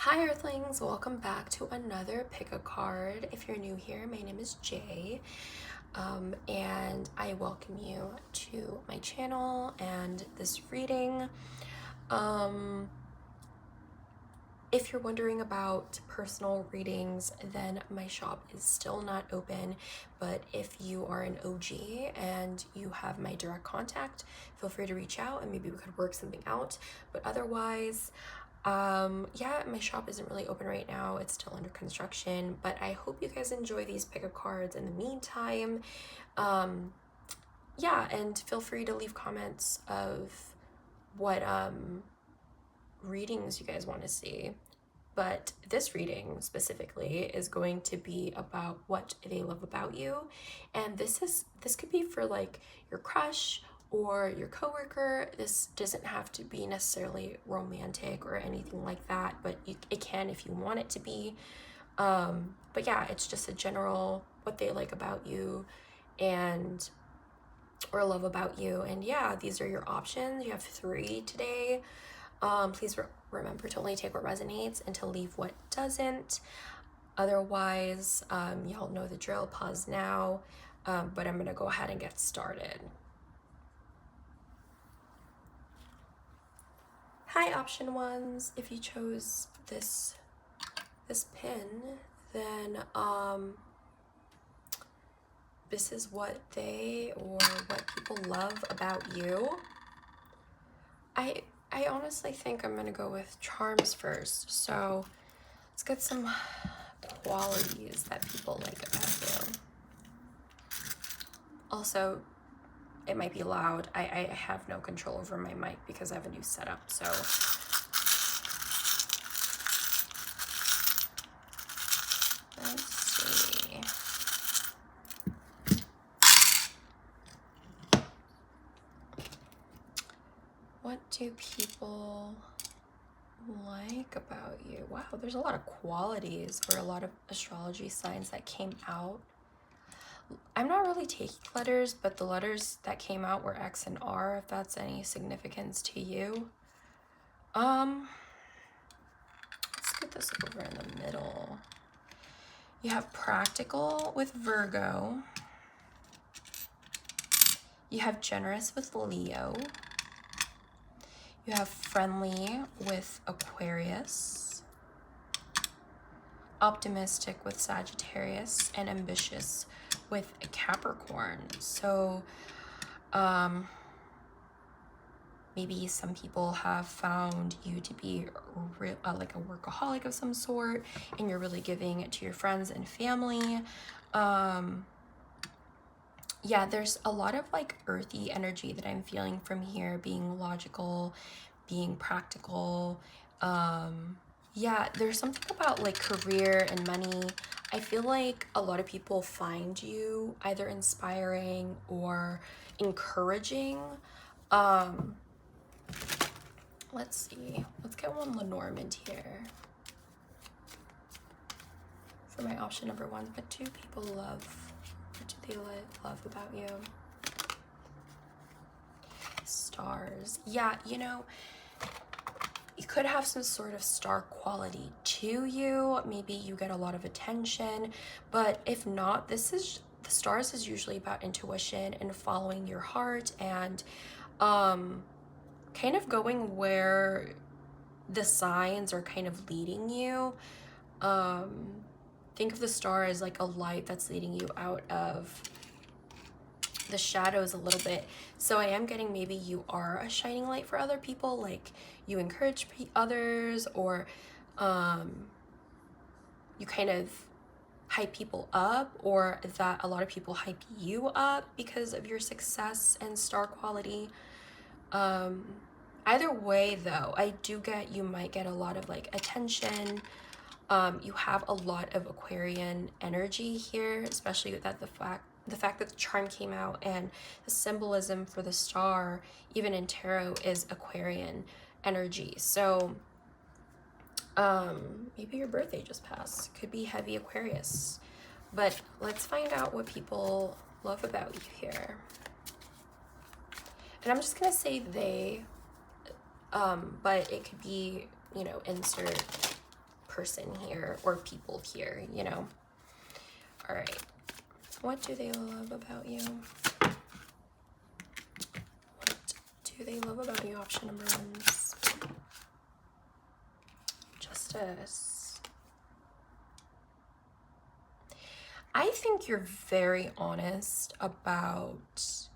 Hi Earthlings, welcome back to another pick a card. If you're new here, my name is Jay, and I welcome you to my channel and this reading. If you're wondering about personal readings, then my shop is still not open, but if you are an OG and you have my direct contact, feel free to reach out and maybe we could work something out. But otherwise, yeah, my shop isn't really open right now. It's still under construction, but I hope you guys enjoy these pick a cards in the meantime. Yeah, and feel free to leave comments of what readings you guys want to see. But this reading specifically is going to be about what they love about you, and this could be for like your crush or your coworker. This doesn't have to be necessarily romantic or anything like that, but it can if you want it to be. But yeah, it's just a general what they like about you and or love about you. And yeah, these are your options. You have 3 today. Please remember to only take what resonates and to leave what doesn't. Otherwise, y'all know the drill. Pause now. But I'm gonna go ahead and get started. Hi, option ones. If you chose this pin, then this is what they or what people love about you. I honestly think I'm gonna go with charms first. So let's get some qualities that people like about you. Also, it might be loud. I have no control over my mic because I have a new setup. So let's see. What do people like about you? Wow, there's a lot of qualities or a lot of astrology signs that came out. I'm not really taking letters, but the letters that came out were X and R, if that's any significance to you. Let's get this over in the middle. You have practical with Virgo. You have generous with Leo. You have friendly with Aquarius, optimistic with Sagittarius, and ambitious with Capricorn. So maybe some people have found you to be like a workaholic of some sort, and you're really giving it to your friends and family. Yeah, there's a lot of like earthy energy that I'm feeling from here, being logical, being practical. Yeah, there's something about like career and money. I feel like a lot of people find you either inspiring or encouraging. Let's see. Let's get one Lenormand here for my option number 1. What do people love? What do they love about you? Stars. Yeah, you know, you could have some sort of star quality to you. Maybe you get a lot of attention, but if not, the stars is usually about intuition and following your heart and kind of going where the signs are kind of leading you. Think of the star as like a light that's leading you out of the shadows a little bit. So I am getting maybe you are a shining light for other people, like you encourage others, or you kind of hype people up, or that a lot of people hype you up because of your success and star quality. Either way though, I do get you might get a lot of like attention. You have a lot of Aquarian energy here, especially with that the fact that the charm came out and the symbolism for the star, even in tarot, is Aquarian energy. So maybe your birthday just passed. Could be heavy Aquarius. But let's find out what people love about you here. And I'm just gonna say they, but it could be, you know, insert person here or people here, you know? All right. What do they love about you? What do they love about you? Option number 1. Justice. I think you're very honest about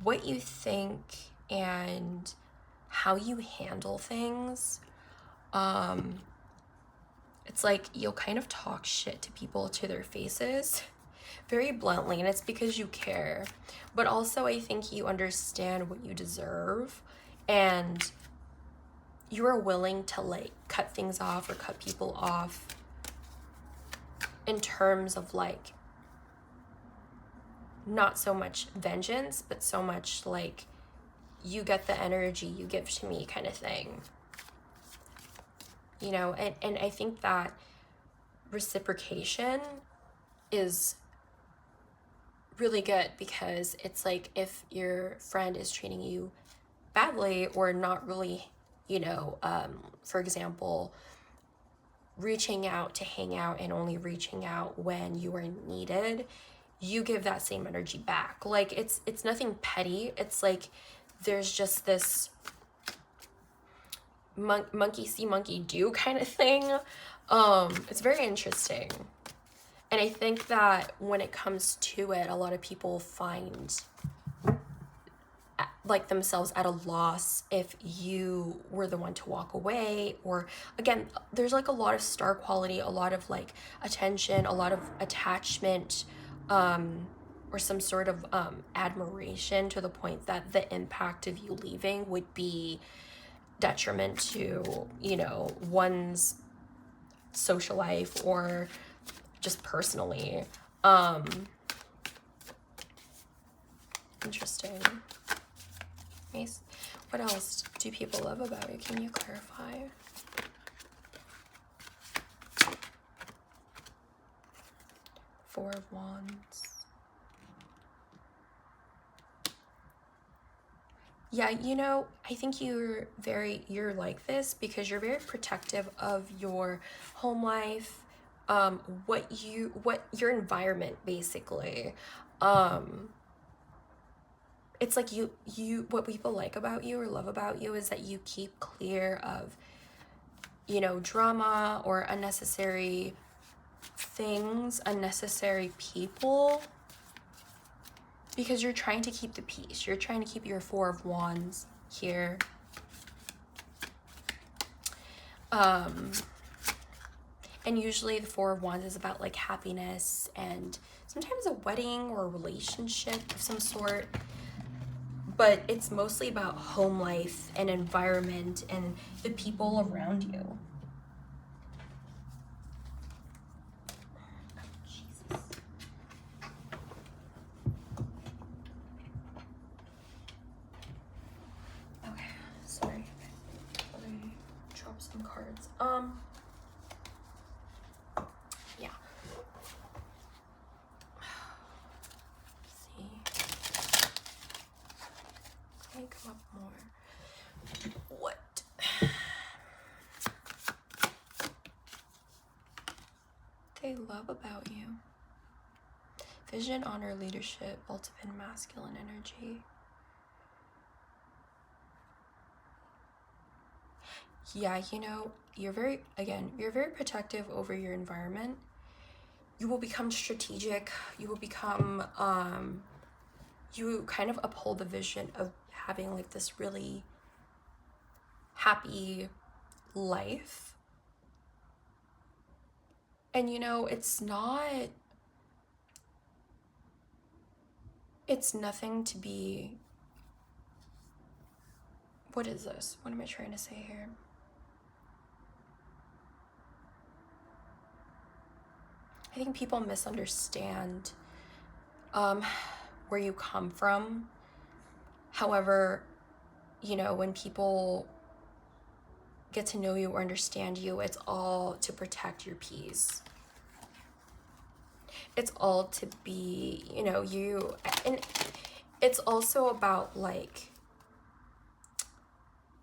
what you think and how you handle things. It's like you'll kind of talk shit to people to their faces very bluntly, and it's because you care. But also I think you understand what you deserve, and you are willing to like cut things off or cut people off in terms of like not so much vengeance, but so much like you get the energy you give to me kind of thing. You know, and I think that reciprocation is really good, because it's like if your friend is treating you badly or not really, you know, for example, reaching out to hang out and only reaching out when you are needed, you give that same energy back. Like it's nothing petty. It's like there's just this monkey see, monkey do kind of thing. It's very interesting. And I think that when it comes to it, a lot of people find like themselves at a loss if you were the one to walk away. Or again, there's like a lot of star quality, a lot of like attention, a lot of attachment, or some sort of admiration, to the point that the impact of you leaving would be detriment to, you know, one's social life or just personally. Interesting. Nice. What else do people love about you? Can you clarify? Four of Wands. Yeah, you know, I think you're like this because you're very protective of your home life, what your environment, basically. It's like you what people like about you or love about you is that you keep clear of, you know, drama or unnecessary things, unnecessary people, because you're trying to keep the peace. You're trying to keep your Four of Wands here. And usually the Four of Wands is about like happiness and sometimes a wedding or a relationship of some sort. But it's mostly about home life and environment and the people around you. Okay, sorry. Let me drop some cards. Yeah. Let's see. Let me come up more. What? They love about you. Vision, honor, leadership, ultimate masculine energy. Yeah, you know, you're very protective over your environment. You will become strategic. You will become, you kind of uphold the vision of having like this really happy life. And you know, it's nothing to be, what is this? What am I trying to say here? I think people misunderstand where you come from. However, you know, when people get to know you or understand you, it's all to protect your peace. It's all to be, you know, you, and it's also about like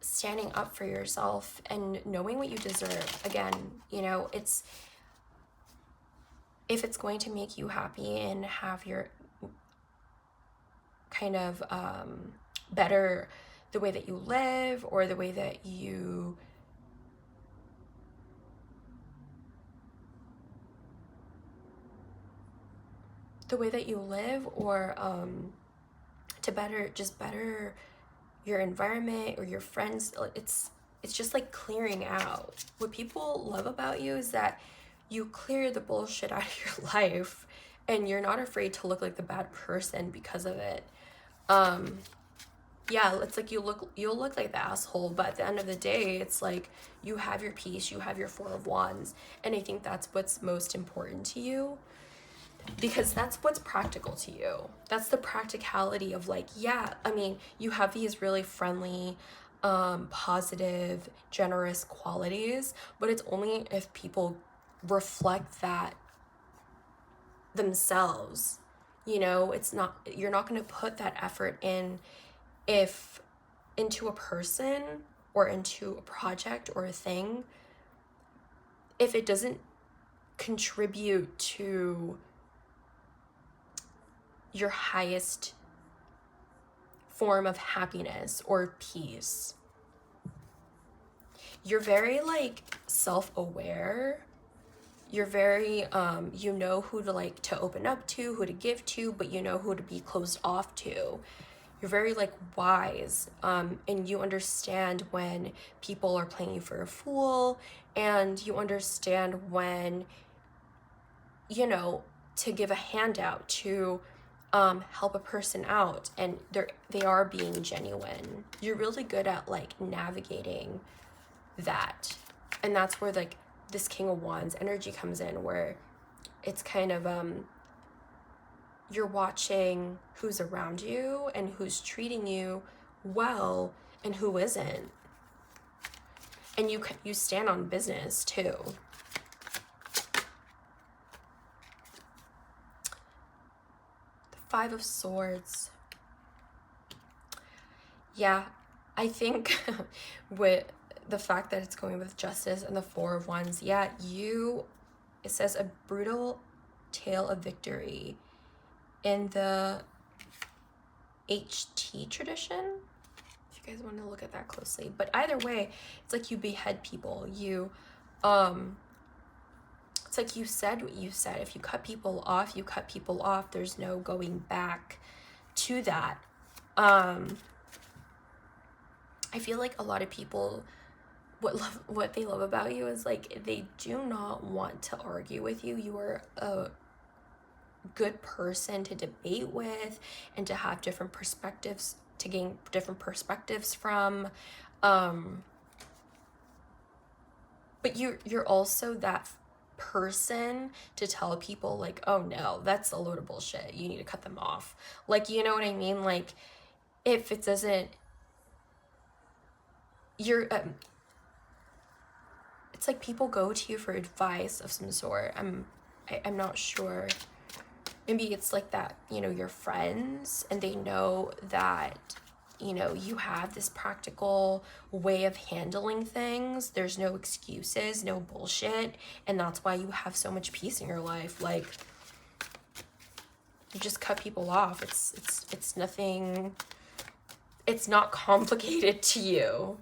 standing up for yourself and knowing what you deserve. Again, you know, if it's going to make you happy and have your kind of better the way that you live, or the way that you live, or to better your environment or your friends, it's just like clearing out. What people love about you is that you clear the bullshit out of your life, and you're not afraid to look like the bad person because of it. Yeah, it's like you'll look like the asshole, but at the end of the day, it's like you have your peace, you have your Four of Wands, and I think that's what's most important to you, because that's what's practical to you. That's the practicality of, like, yeah, I mean, you have these really friendly, positive, generous qualities, but it's only if people reflect that themselves. You know, you're not going to put that effort into a person or into a project or a thing if it doesn't contribute to your highest form of happiness or peace. You're very, like, self-aware. You're very, you know who to open up to, who to give to, but you know who to be closed off to. You're very, like, wise, and you understand when people are playing you for a fool, and you understand when, you know, to give a handout, to help a person out, and they are being genuine. You're really good at, like, navigating that, and that's where, like, this King of Wands energy comes in, where it's kind of you're watching who's around you and who's treating you well and who isn't, and you stand on business too. The Five of Swords. Yeah, I think with the fact that it's going with Justice and the Four of Wands, yeah, it says a brutal tale of victory in the HT tradition, if you guys want to look at that closely. But either way, it's like you behead people. It's like you said what you said. If you cut people off, you cut people off. There's no going back to that. I feel like a lot of people, what they love about you is, like, they do not want to argue with you. You are a good person to debate with and to have different perspectives, to gain different perspectives from. But you're also that person to tell people, like, oh no, that's a load of bullshit, you need to cut them off. Like, you know what I mean? Like, if it doesn't, it's like people go to you for advice of some sort. I'm not sure. Maybe it's like that, you know, you're friends and they know that, you know, you have this practical way of handling things. There's no excuses, no bullshit, and that's why you have so much peace in your life. Like, you just cut people off. It's nothing, it's not complicated to you.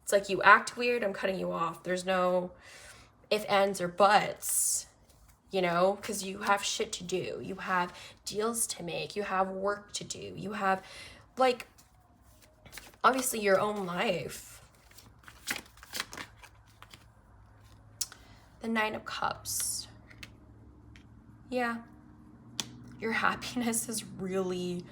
It's like, you act weird, I'm cutting you off. There's no if, ands, or buts, you know, because you have shit to do. You have deals to make. You have work to do. You have, like, obviously your own life. The Nine of Cups. Yeah. Your happiness is really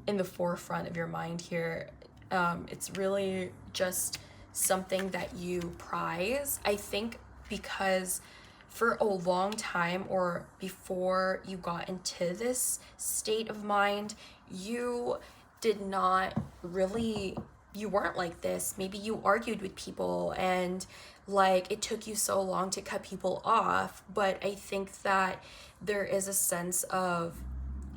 in the forefront of your mind here. It's really just something that you prize. I think because for a long time, or before you got into this state of mind, you did not really, you weren't like this. Maybe you argued with people and, like, it took you so long to cut people off. But I think that there is a sense of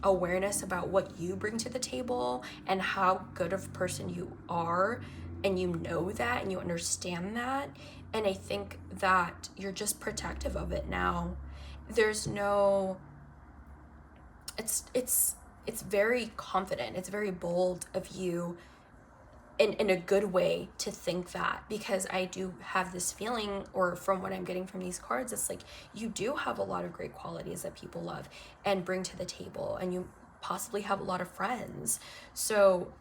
awareness about what you bring to the table and how good of a person you are, and you know that and you understand that. And I think that you're just protective of it now. There's no, it's very confident. It's very bold of you in a good way to think that, because I do have this feeling, or from what I'm getting from these cards, it's like you do have a lot of great qualities that people love and bring to the table, and you possibly have a lot of friends. So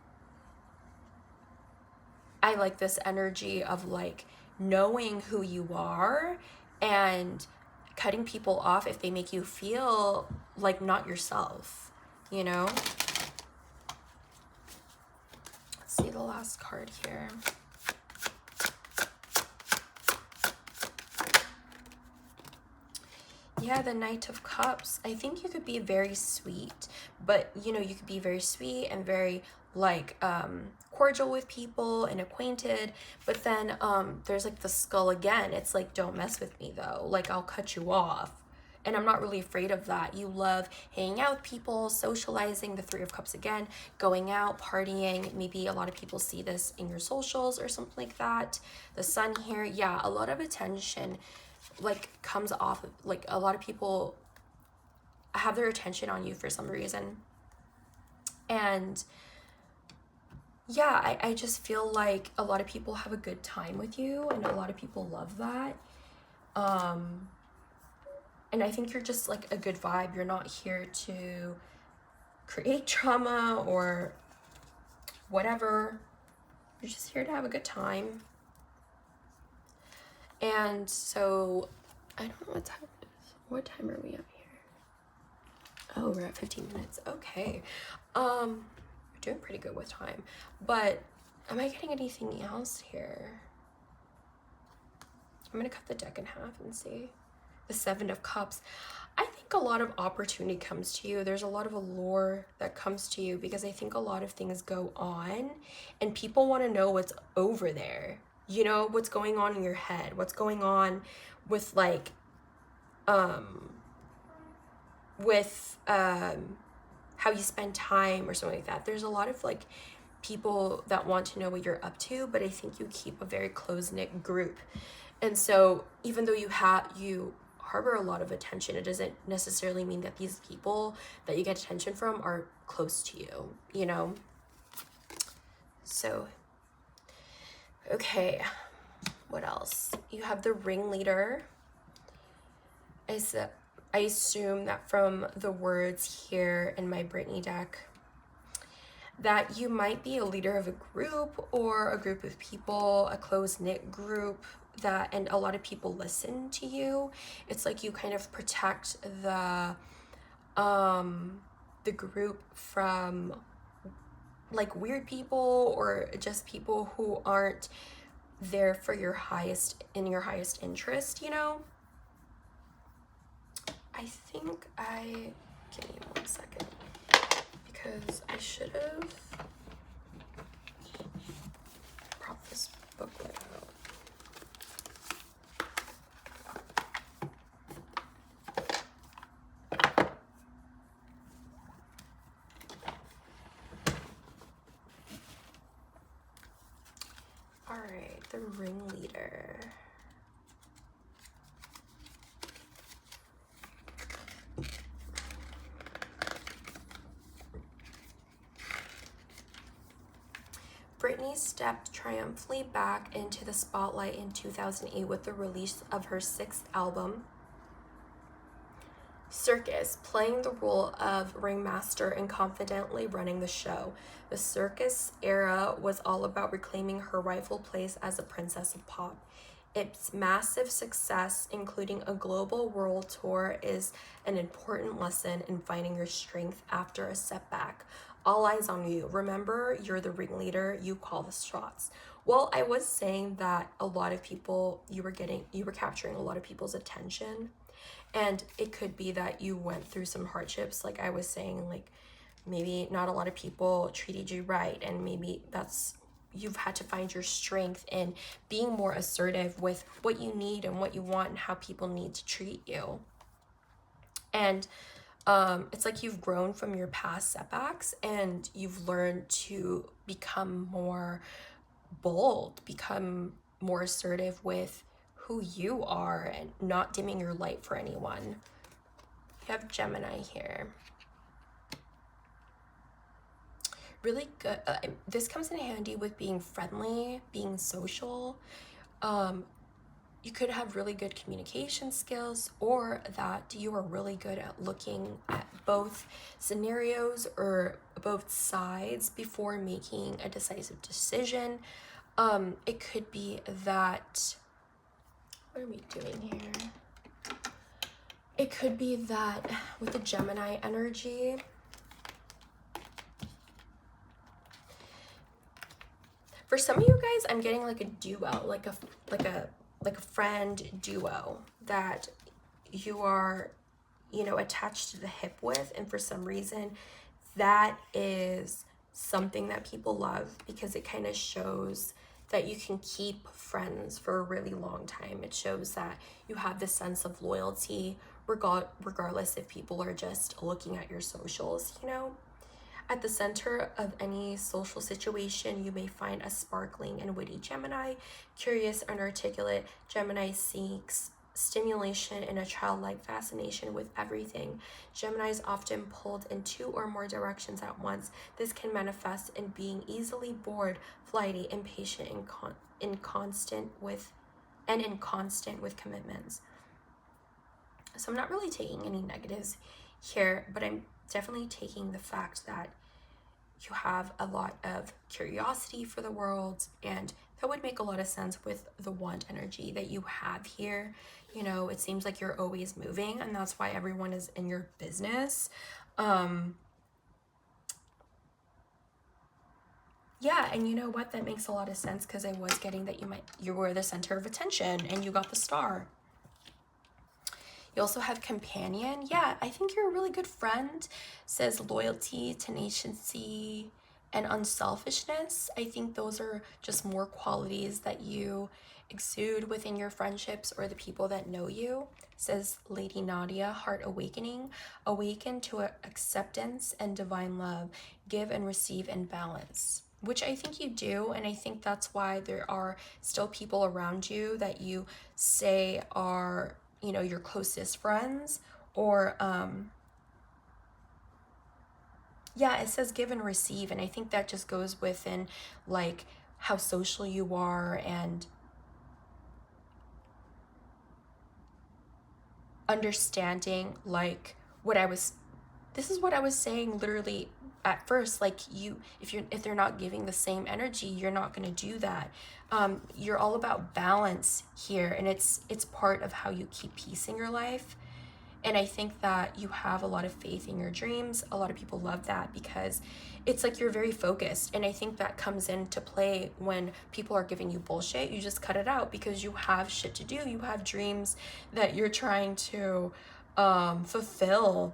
I like this energy of like knowing who you are and cutting people off if they make you feel like not yourself, you know? Let's see the last card here. Yeah, the Knight of Cups. I think you could be very sweet, but you know, you could be very sweet and very like cordial with people and acquainted, but then there's like the skull again. It's like, don't mess with me though. Like, I'll cut you off. And I'm not really afraid of that. You love hanging out with people, socializing, the Three of Cups again, going out, partying. Maybe a lot of people see this in your socials or something like that. The Sun here, yeah, a lot of attention like comes off of, like, a lot of people have their attention on you for some reason. And yeah, I just feel like a lot of people have a good time with you, and a lot of people love that. And I think you're just like a good vibe. You're not here to create trauma or whatever. You're just here to have a good time. And so I don't know what time it is. What time are we at here? Oh, we're at 15 minutes. Okay. We're doing pretty good with time. But am I getting anything else here? I'm gonna cut the deck in half and see. The Seven of Cups. I think a lot of opportunity comes to you. There's a lot of allure that comes to you, because I think a lot of things go on and people want to know what's over there. You know, what's going on in your head, what's going on with like how you spend time or something like that. There's a lot of like people that want to know what you're up to, but I think you keep a very close-knit group. And so even though you harbor a lot of attention, it doesn't necessarily mean that these people that you get attention from are close to you, you know? So, okay, what else? You have the ringleader. I assume that from the words here in my Brittany deck, that you might be a leader of a group or a group of people, a close-knit group, that, and a lot of people listen to you. It's like you kind of protect the group from like weird people, or just people who aren't there for your highest interest, you know? I think give me 1 second, because I should have brought this booklet out. All right, the ringleader. Britney stepped triumphantly back into the spotlight in 2008 with the release of her 6th album, Circus, playing the role of ringmaster and confidently running the show. The circus era was all about reclaiming her rightful place as a princess of pop. Its massive success, including a global world tour, is an important lesson in finding your strength after a setback. All eyes on you. Remember, you're the ringleader. You call the shots. Well, I was saying that a lot of people, you were capturing a lot of people's attention. And it could be that you went through some hardships. Like I was saying, like maybe not a lot of people treated you right. And maybe you've had to find your strength in being more assertive with what you need and what you want and how people need to treat you. And it's like you've grown from your past setbacks and you've learned to become more bold, become more assertive with who you are and not dimming your light for anyone. You have Gemini here. Really good. This comes in handy with being friendly, being social. You could have really good communication skills, or that you are really good at looking at both scenarios or both sides before making a decisive decision. It could be that, what are we doing here? It could be that with the Gemini energy, for some of you guys, I'm getting like a duo, like a friend duo that you are, you know, attached to the hip with, and for some reason that is something that people love because it kind of shows that you can keep friends for a really long time. It shows that you have this sense of loyalty regardless if people are just looking at your socials, you know. At the center of any social situation, you may find a sparkling and witty Gemini. Curious and articulate Gemini seeks stimulation and a childlike fascination with everything. Gemini is often pulled in two or more directions at once. This can manifest in being easily bored, flighty, impatient, and inconstant with commitments. So I'm not really taking any negatives here, but I'm definitely taking the fact that you have a lot of curiosity for the world, and that would make a lot of sense with the wand energy that you have here. You know, it seems like you're always moving, and that's why everyone is in your business. Yeah, and you know what? That makes a lot of sense because I was getting that you were the center of attention and you got the star. You also have companion. Yeah, I think you're a really good friend. Says loyalty, tenacity, and unselfishness. I think those are just more qualities that you exude within your friendships or the people that know you. Says Lady Nadia, heart awakening. Awaken to acceptance and divine love. Give and receive in balance. Which I think you do, and I think that's why there are still people around you that you say are, you know, your closest friends, or yeah, it says give and receive, and I think that just goes within like how social you are and understanding like this is what I was saying literally at first, like if they're not giving the same energy, you're not going to do that. You're all about balance here, and it's part of how you keep peace in your life. And I think that you have a lot of faith in your dreams. A lot of people love that because it's like you're very focused. And I think that comes into play when people are giving you bullshit. You just cut it out because you have shit to do. You have dreams that you're trying to fulfill.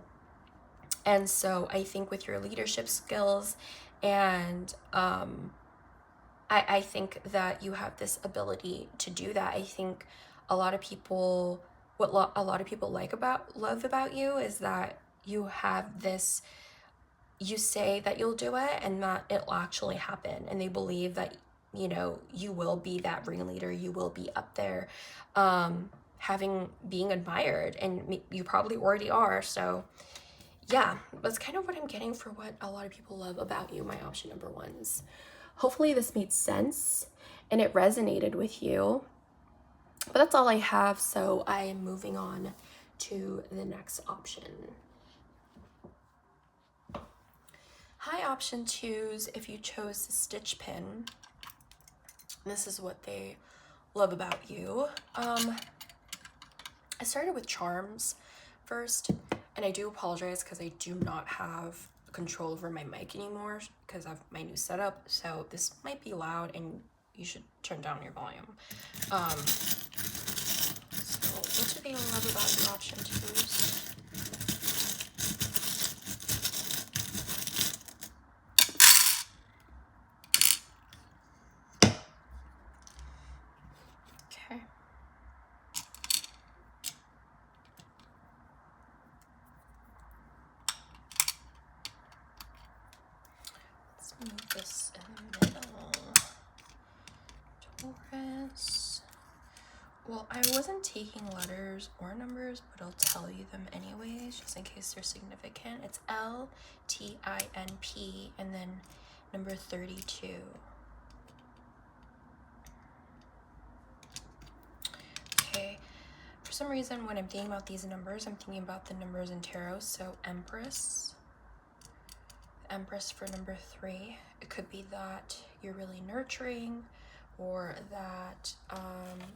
And so I think with your leadership skills and I think that you have this ability to do that. I think a lot of people, a lot of people love about you is that you have this, you say that you'll do it and that it'll actually happen. And they believe that, you know, you will be that ringleader, you will be up there, being admired, and you probably already are. So yeah, that's kind of what I'm getting for what a lot of people love about you, my option number ones. Hopefully this made sense and it resonated with you. But that's all I have, so I am moving on to the next option. Hi, option twos. If you chose the stitch pin, this is what they love about you. I started with charms first, and I do apologize because I do not have control over my mic anymore because of my new setup, so this might be loud and you should turn down your volume. So what do they love about your option twos? Okay. Let's move this in the middle. Well, I wasn't taking letters or numbers, but I'll tell you them anyways, just in case they're significant. It's LTINP and then number 32. Okay, for some reason when I'm thinking about these numbers, I'm thinking about the numbers in tarot. So Empress for number 3. It could be that you're really nurturing, or that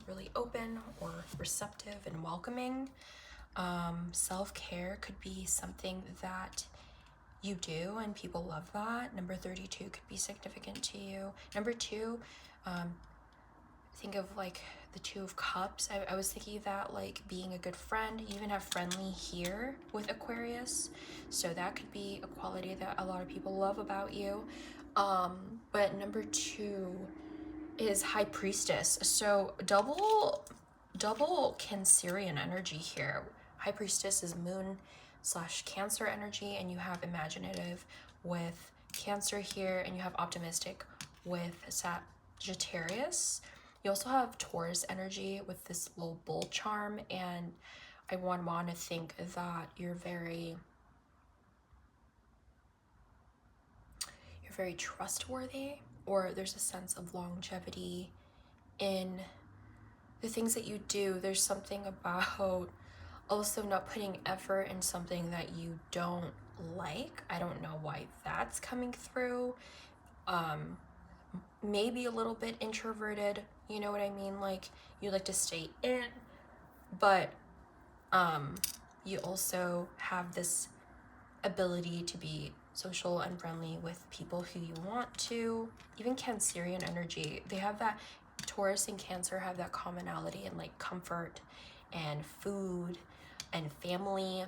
really open or receptive and welcoming. Self-care could be something that you do and people love that. Number 32 could be significant to you. Number 2, think of like the 2 of Cups. I was thinking that like being a good friend. You even have friendly here with Aquarius, so that could be a quality that a lot of people love about you. But number 2 is High Priestess, so double Cancerian energy here. High Priestess is Moon / Cancer energy, and you have imaginative with Cancer here, and you have optimistic with Sagittarius. You also have Taurus energy with this little bull charm, and I want to think that you're very trustworthy, or there's a sense of longevity in the things that you do. There's something about also not putting effort in something that you don't like. I don't know why that's coming through. Maybe a little bit introverted, you know what I mean? Like, you like to stay in, but you also have this ability to be social and friendly with people who you want to. Even Cancerian energy, they have that. Taurus and Cancer have that commonality in like comfort and food and family.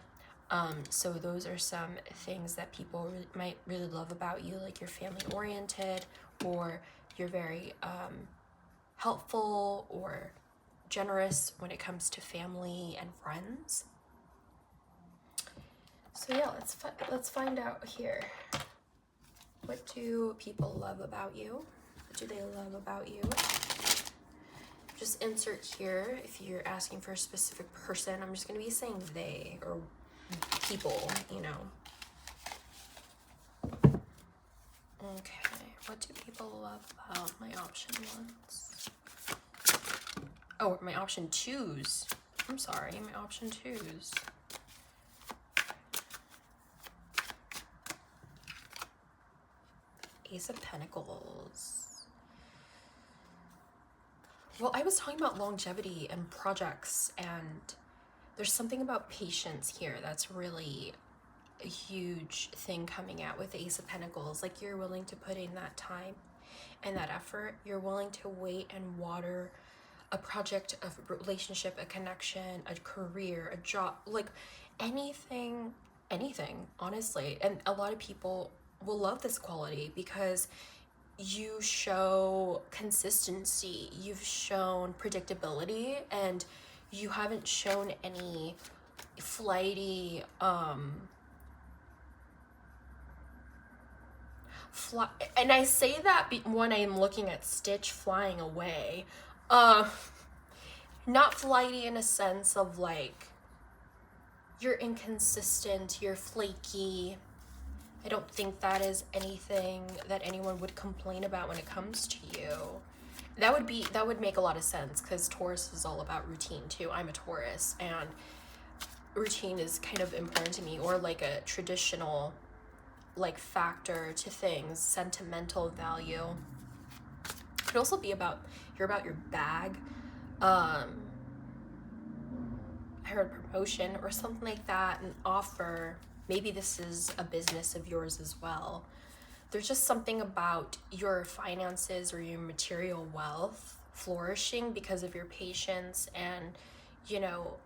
So those are some things that people might really love about you, like you're family oriented, or you're very helpful or generous when it comes to family and friends. So yeah, let's find out here. What do people love about you? What do they love about you? Just insert here if you're asking for a specific person. I'm just going to be saying they or people, you know. Okay, what do people love about my option ones? Oh, my option 2s. I'm sorry, my option 2s. Ace of Pentacles. Well, I was talking about longevity and projects, and there's something about patience here that's really a huge thing coming out with the Ace of Pentacles. Like, you're willing to put in that time and that effort. You're willing to wait and water a project, a relationship, a connection, a career, a job, like anything, honestly. And a lot of people will love this quality because you show consistency, you've shown predictability, and you haven't shown any flighty and I say that when I'm looking at Stitch flying away, not flighty in a sense of like you're inconsistent, you're flaky. I don't think that is anything that anyone would complain about when it comes to you. That would make a lot of sense, because Taurus is all about routine too. I'm a Taurus, and routine is kind of important to me, or like a traditional like factor to things, sentimental value. It could also be about your bag. I heard promotion or something like that, an offer. Maybe this is a business of yours as well. There's just something about your finances or your material wealth flourishing because of your patience and, you know,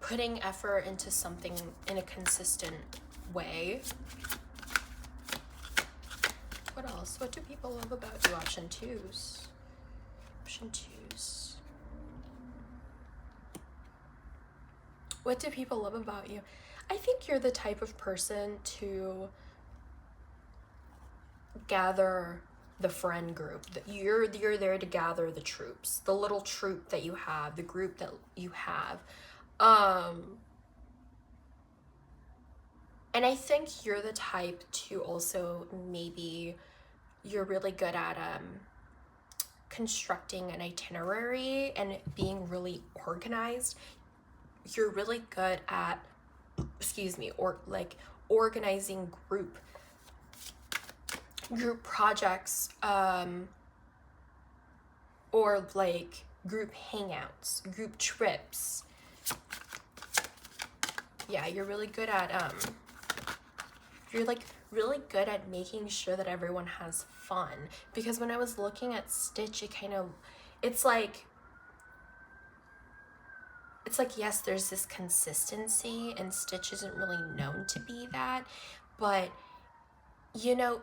putting effort into something in a consistent way. What else? What do people love about you? Option 2s. Option 2s. What do people love about you? I think you're the type of person to gather the friend group. You're there to gather the troops, the little troop that you have, the group that you have. And I think you're the type to also, maybe you're really good at constructing an itinerary and being really organized. You're really good at, or like organizing group projects, or like group hangouts, group trips. Yeah, you're really good at you're like really good at making sure that everyone has fun. Because when I was looking at Stitch, it's like yes, there's this consistency, and Stitch isn't really known to be that, but you know,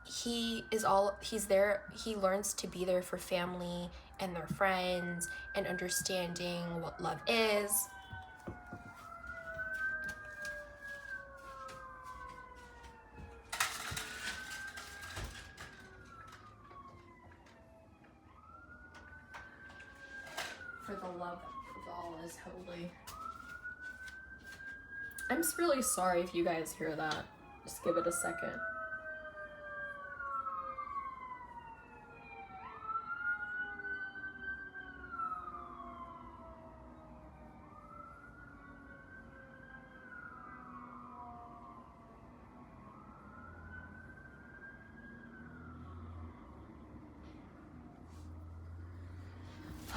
he's there, he learns to be there for family and their friends and understanding what love is. For the love of all is holy. I'm really sorry if you guys hear that. Just give it a second.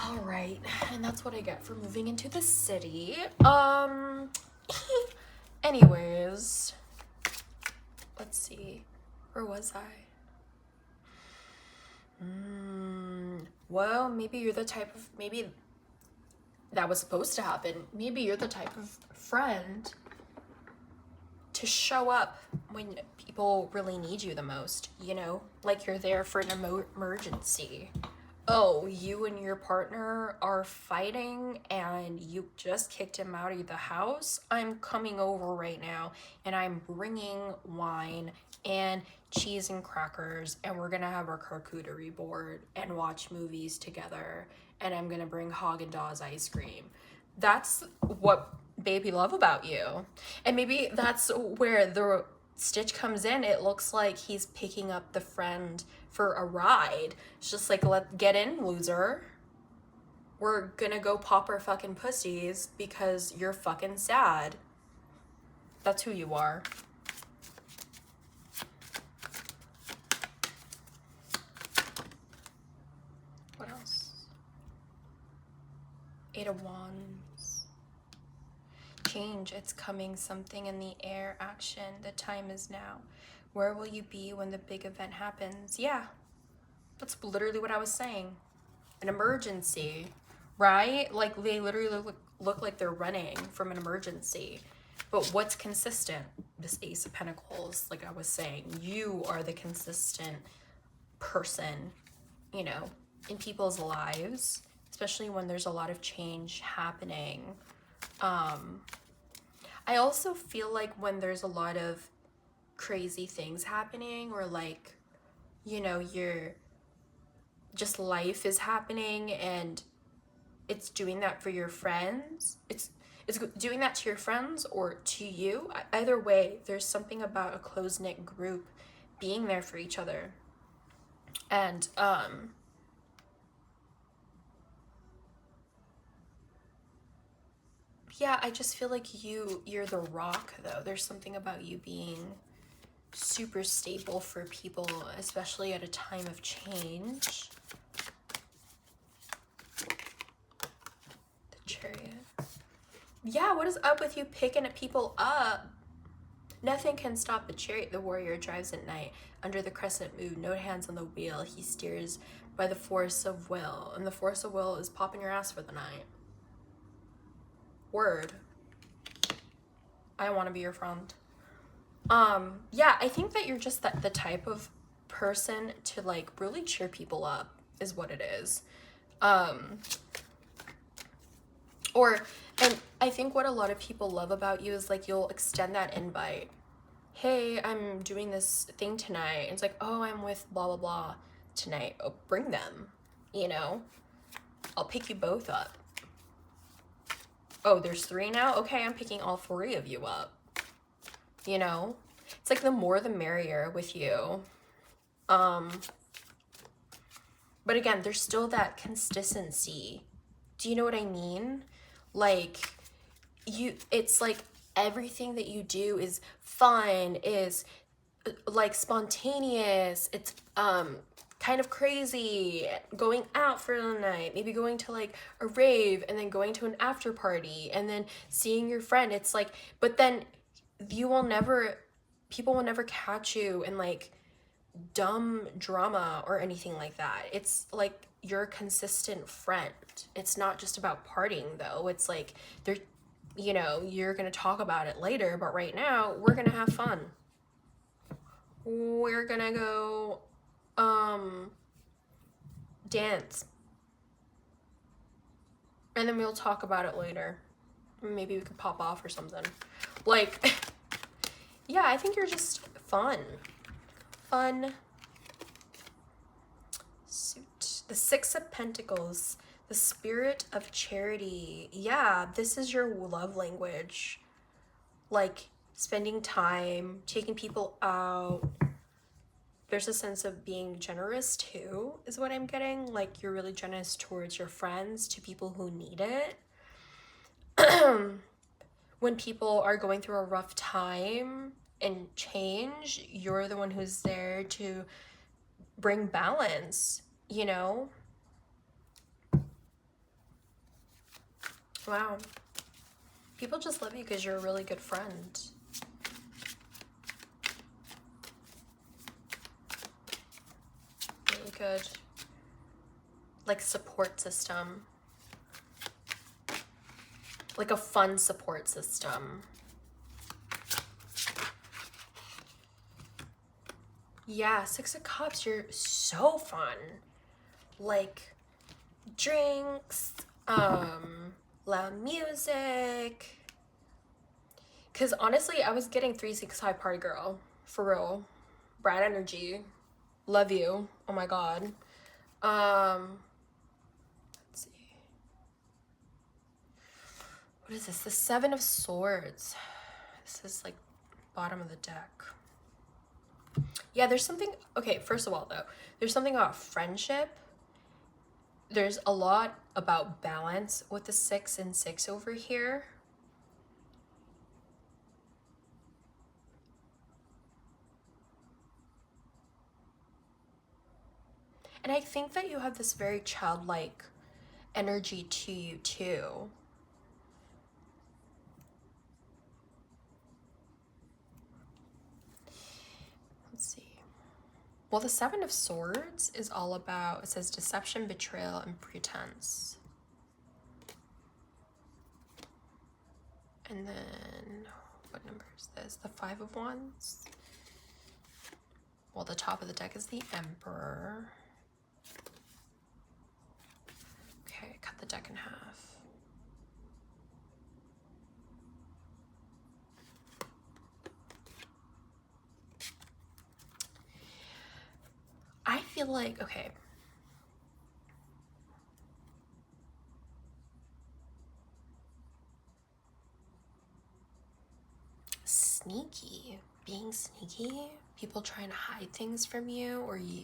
All right, and that's what I get for moving into the city. Anyways, let's see, where was I? Well, maybe you're the type of, maybe that was supposed to happen. Maybe you're the type of friend to show up when people really need you the most, you know? Like you're there for an emergency. Oh, you and your partner are fighting and you just kicked him out of the house? I'm coming over right now and I'm bringing wine and cheese and crackers, and we're gonna have our charcuterie board and watch movies together, and I'm gonna bring Haagen-Dazs ice cream. That's what baby love about you. And maybe that's where the Stitch comes in. It looks like he's picking up the friend for a ride. It's just like, get in, loser. We're gonna go pop our fucking pussies because you're fucking sad. That's who you are. What else? Eight of Wands. Change, it's coming, something in the air, action, the time is now. Where will you be when the big event happens? Yeah, that's literally what I was saying. An emergency, right? Like they literally look like they're running from an emergency. But what's consistent? This Ace of Pentacles, like I was saying, you are the consistent person, you know, in people's lives, especially when there's a lot of change happening. I also feel like when there's a lot of crazy things happening, or like, you know, you're just life is happening and it's doing that for your friends. It's doing that to your friends or to you. Either way, there's something about a close-knit group being there for each other. And yeah, I just feel like you're the rock, though. There's something about you being super stable for people, especially at a time of change. The Chariot. Yeah, what is up with you picking people up? Nothing can stop the chariot. The warrior drives at night under the crescent moon, no hands on the wheel. He steers by the force of will, and the force of will is popping your ass for the night. Word. I want to be your friend. Yeah, I think that you're just the type of person to like really cheer people up is what it is. And I think what a lot of people love about you is like you'll extend that invite. Hey, I'm doing this thing tonight. And it's like, oh, I'm with blah, blah, blah. tonight, oh, bring them, you know? I'll pick you both up. Oh, there's 3 now? Okay, I'm picking all 3 of you up. You know? It's like the more the merrier with you. But again, there's still that consistency. Do you know what I mean? Like, it's like everything that you do is fun, is like spontaneous, it's kind of crazy, going out for the night, maybe going to like a rave and then going to an after party and then seeing your friend. It's like, but then people will never catch you in like dumb drama or anything like that. It's like you're a consistent friend. It's not just about partying though. It's like there, you know, you're gonna talk about it later, but right now we're gonna have fun. We're gonna go dance, and then we'll talk about it later. Maybe we could pop off or something. Like, yeah, I think you're just fun suit. The 6 of Pentacles, the spirit of charity. Yeah, this is your love language. Like spending time, taking people out. There's a sense of being generous too, is what I'm getting. Like you're really generous towards your friends, to people who need it. When people are going through a rough time and change, you're the one who's there to bring balance, you know? Wow. People just love you because you're a really good friend. Really good. Like support system. Like a fun support system. Yeah, 6 of Cups, you're so fun. Like drinks, loud music. Cause honestly, I was getting 365 party girl, for real. Bright energy, love you. Oh my god. Let's see. What is this? The 7 of Swords. This is like bottom of the deck. Yeah, there's something, okay, first of all though, there's something about friendship. There's a lot about balance with the 6 and 6 over here. And I think that you have this very childlike energy to you too. Let's see. Well, the 7 of Swords is all about, it says deception, betrayal, and pretense. And then, what number is this? The 5 of Wands. Well, the top of the deck is the Emperor. Okay, cut the deck in half. I feel like, okay. Sneaky. Being sneaky. People trying to hide things from you, or you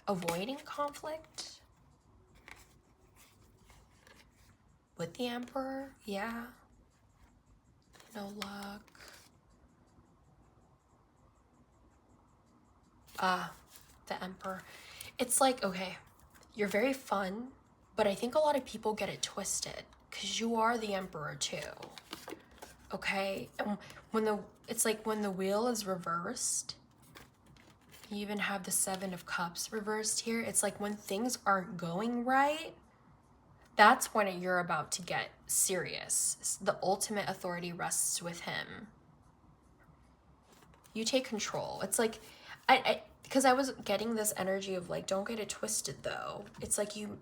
avoiding conflict. With the Emperor, yeah. No luck. The Emperor. It's like, okay, you're very fun, but I think a lot of people get it twisted because you are the Emperor too. Okay? And it's like when the wheel is reversed, you even have the 7 of Cups reversed here. It's like when things aren't going right, that's when you're about to get serious. The ultimate authority rests with him. You take control. It's like, because I was getting this energy of like, don't get it twisted though. It's like you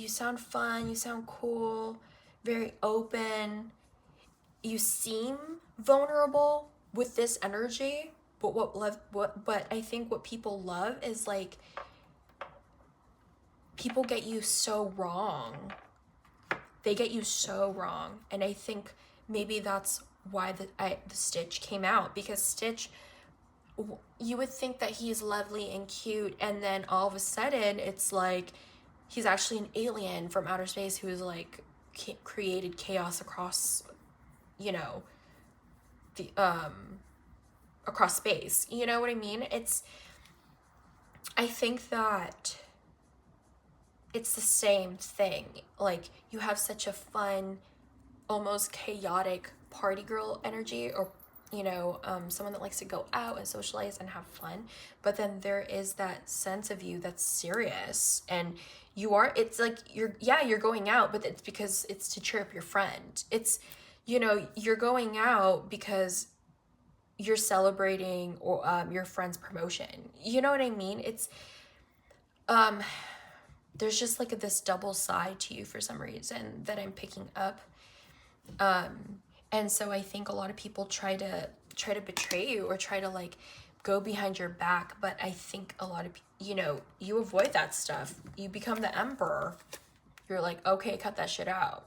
sound fun, you sound cool, very open. You seem vulnerable with this energy, But but I think what people love is like, people get you so wrong. They get you so wrong. And I think maybe that's why the Stitch came out, because Stitch, you would think that he's lovely and cute, and then all of a sudden it's like he's actually an alien from outer space who's like created chaos across, you know, the across space. You know what I mean? I think that it's the same thing. Like, you have such a fun, almost chaotic party girl energy, or someone that likes to go out and socialize and have fun, but then there is that sense of you that's serious, and it's like you're going out, but it's because it's to cheer up your friend. It's, you're going out because you're celebrating, or your friend's promotion. You know what I mean? It's there's just like this double side to you for some reason that I'm picking up. And so I think a lot of people try to betray you, or try to like go behind your back, but I think a lot of you avoid that stuff. You become the emperor. You're like, okay, cut that shit out,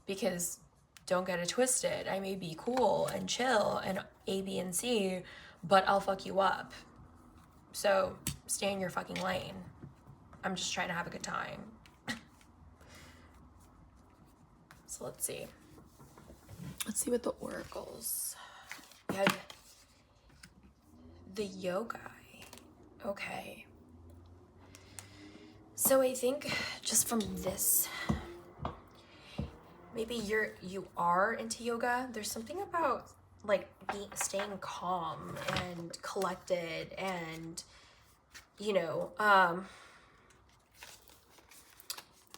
because don't get it twisted, I may be cool and chill and A, B, and C, but I'll fuck you up. So stay in your fucking lane. I'm just trying to have a good time. So let's see what the oracles. We have the yoga. Okay. So I think just from this, maybe you are into yoga. There's something about like staying calm and collected, and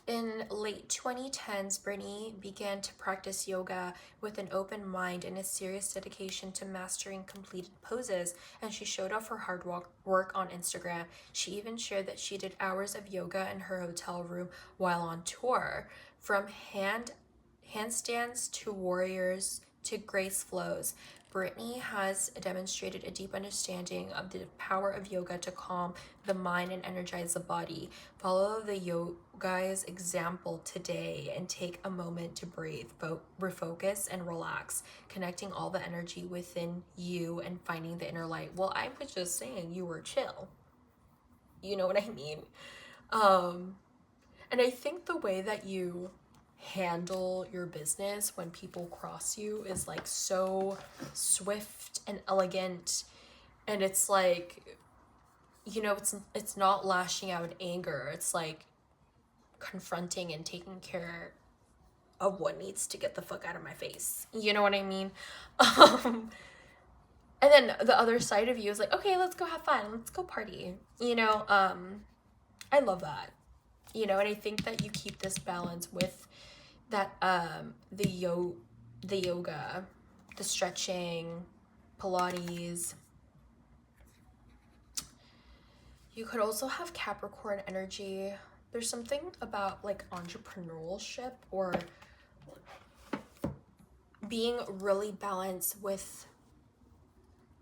in late 2010s, Brittany began to practice yoga with an open mind and a serious dedication to mastering completed poses, and she showed off her hard work on Instagram. She even shared that she did hours of yoga in her hotel room while on tour. From handstands to warriors to grace flows, Brittany has demonstrated a deep understanding of the power of yoga to calm the mind and energize the body. Follow the yoga's example today and take a moment to breathe, refocus, and relax, connecting all the energy within you and finding the inner light. Well, I was just saying you were chill. You know what I mean? And I think the way that you handle your business when people cross you is like so swift and elegant, and it's like, it's not lashing out in anger. It's like confronting and taking care of what needs to get the fuck out of my face. You know what I mean? And then the other side of you is like, okay, let's go have fun, let's go party. I love that. And I think that you keep this balance with that, the yoga, the stretching, Pilates. You could also have Capricorn energy. There's something about like entrepreneurship, or being really balanced with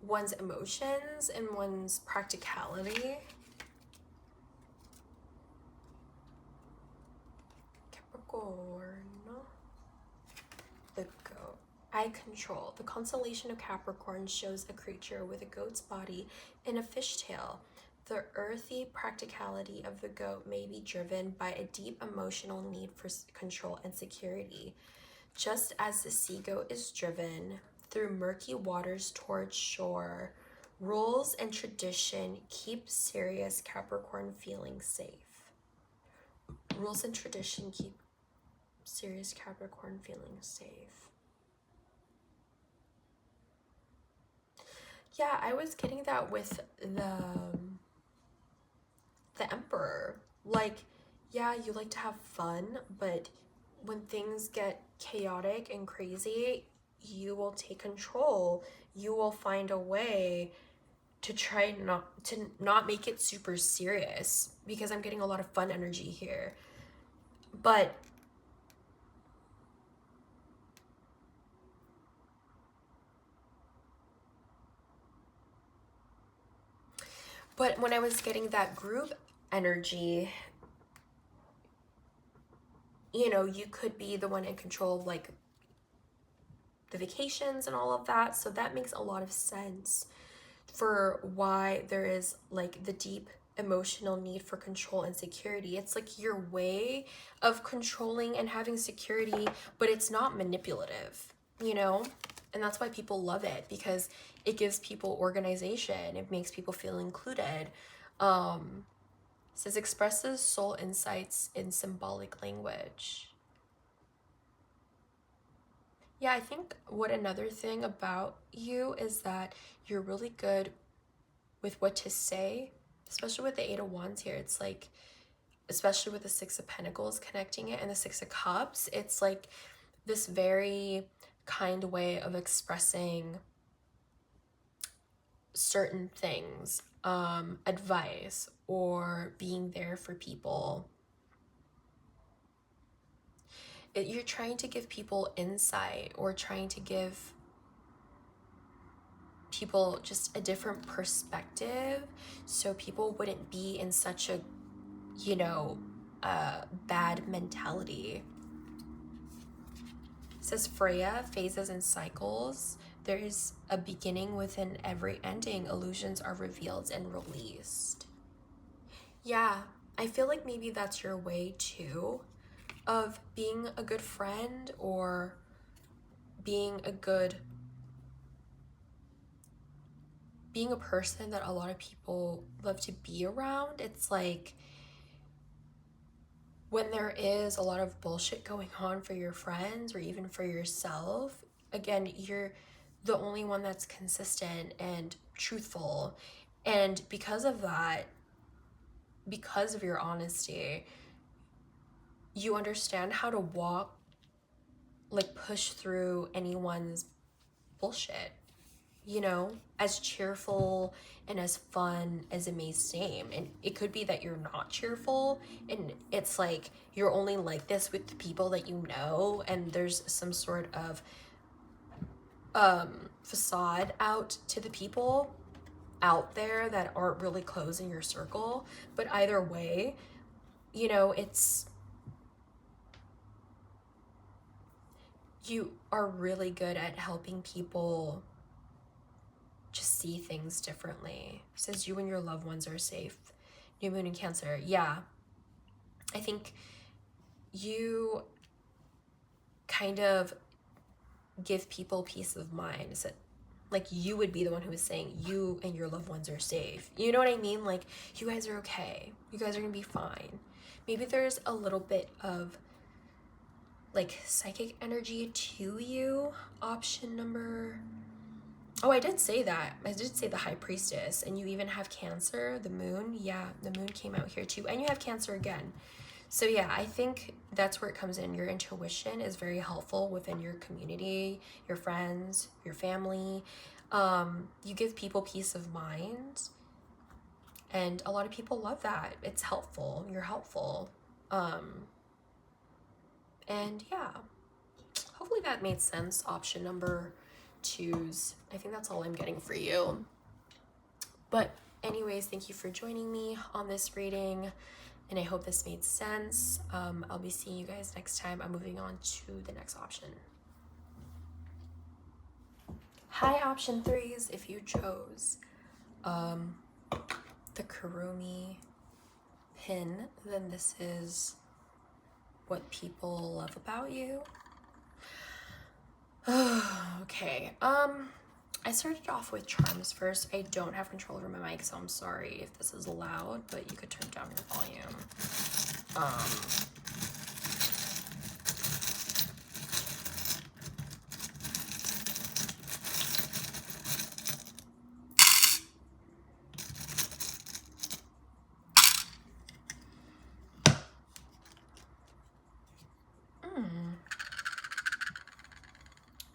one's emotions and one's practicality. Capricorn. The goat. I control. The constellation of Capricorn shows a creature with a goat's body and a fishtail. The earthy practicality of the goat may be driven by a deep emotional need for control and security, just as the sea goat is driven through murky waters towards shore. Rules and tradition keep serious Capricorn feeling safe. Rules and tradition keep serious Capricorn feeling safe. Yeah, I was getting that with the Emperor. Like, yeah, you like to have fun, but when things get chaotic and crazy, you will take control. You will find a way to try not make it super serious, because I'm getting a lot of fun energy here. But But when I was getting that group energy, you know, you could be the one in control of like the vacations and all of that. So that makes a lot of sense for why there is like the deep emotional need for control and security. It's like your way of controlling and having security, but it's not manipulative, you know? And that's why people love it, because it gives people organization. It makes people feel included. Says expresses soul insights in symbolic language. Yeah, I think what another thing about you is that you're really good with what to say, especially with the Eight of Wands here. It's like, especially with the Six of Pentacles connecting it and the Six of Cups, it's like this very kind way of expressing certain things, advice, or being there for people. You're trying to give people insight, or trying to give people just a different perspective, so people wouldn't be in such a, you know, bad mentality. It says Freya, phases and cycles. There is a beginning within every ending. Illusions are revealed and released. Yeah, I feel like maybe that's your way too of being a good friend, or being a person that a lot of people love to be around. It's like when there is a lot of bullshit going on for your friends or even for yourself, again, you're the only one that's consistent and truthful. And because of that, because of your honesty, you understand how to push through anyone's bullshit, you know, as cheerful and as fun as it may seem. And it could be that you're not cheerful, and it's like you're only like this with the people that you know, and there's some sort of facade out to the people out there that aren't really close in your circle. But either way, you know, you are really good at helping people just see things differently. It says you and your loved ones are safe. New moon in Cancer. Yeah, I think you kind of give people peace of mind. So, like, you would be the one who is saying you and your loved ones are safe. You know what I mean? Like, you guys are okay. You guys are gonna be fine. Maybe there's a little bit of like psychic energy to you. Option number, oh, I did say that. I did say the High Priestess, and you even have Cancer, the moon. Yeah, the moon came out here too, and you have Cancer again. So yeah, I think that's where it comes in. Your intuition is very helpful within your community, your friends, your family. You give people peace of mind, and a lot of people love that. It's helpful. You're helpful. And yeah, hopefully that made sense. Option number 2's. I think that's all I'm getting for you. But anyways, thank you for joining me on this reading, and I hope this made sense. I'll be seeing you guys next time. I'm moving on to the next option. Hi, option 3's, if you chose the Kurumi pin, then this is what people love about you. Okay, I started off with charms first. I don't have control over my mic, so I'm sorry if this is loud, but you could turn down your volume.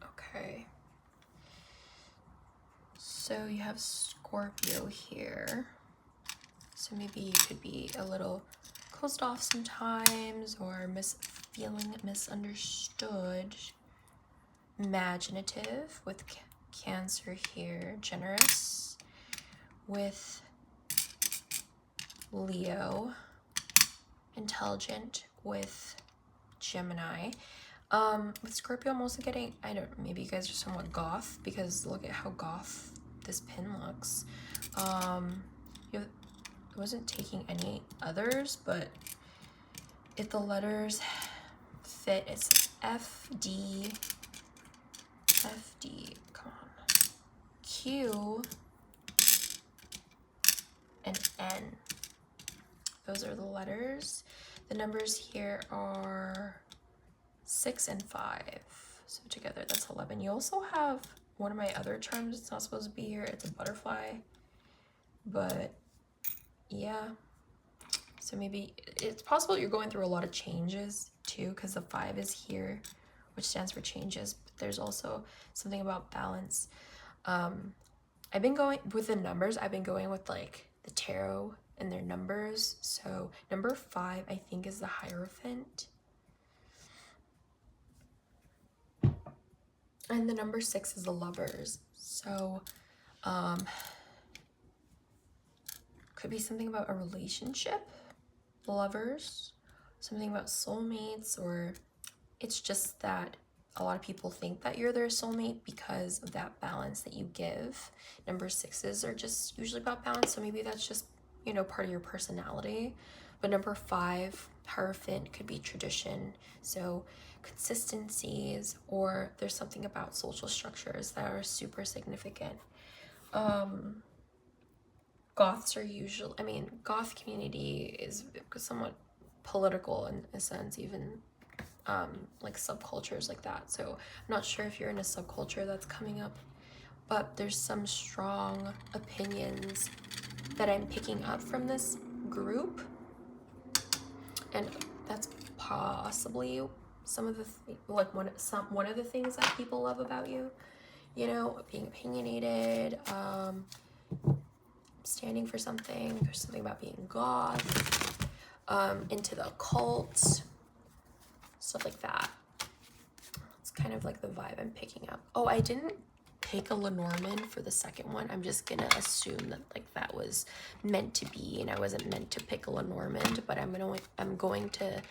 Okay. So you have Scorpio here. So maybe you could be a little closed off sometimes, or feeling misunderstood. Imaginative with Cancer here. Generous with Leo, intelligent with Gemini. With Scorpio, I'm also getting, I don't, maybe you guys are somewhat goth, because look at how goth this pin looks. I wasn't taking any others, but if the letters fit, it's F, D, come on, Q, and N. Those are the letters. The numbers here are 6 and 5. So together that's 11. You also have one of my other charms. It's not supposed to be here. It's a butterfly. But yeah. So maybe it's possible you're going through a lot of changes too, because the 5 is here, which stands for changes. But there's also something about balance. I've been going with the numbers. I've been going with like the tarot and their numbers. So number 5, I think, is the Hierophant. And the number 6 is the Lovers. So, could be something about a relationship, lovers, something about soulmates, or it's just that a lot of people think that you're their soulmate because of that balance that you give. Number 6s are just usually about balance, so maybe that's just, you know, part of your personality. But number 5, Hierophant, could be tradition, so consistencies, or there's something about social structures that are super significant. Goths are usually, I mean, goth community is somewhat political in a sense, even like subcultures like that. So I'm not sure if you're in a subculture that's coming up, but there's some strong opinions that I'm picking up from this group, and that's possibly some of the like one of the things that people love about you. You know, being opinionated, standing for something. There's something about being goth, into the occult, stuff like that. It's kind of like the vibe I'm picking up. Oh, I didn't pick a Lenormand for the second one. I'm just gonna assume that like that was meant to be, and I wasn't meant to pick a Lenormand, but I'm going to,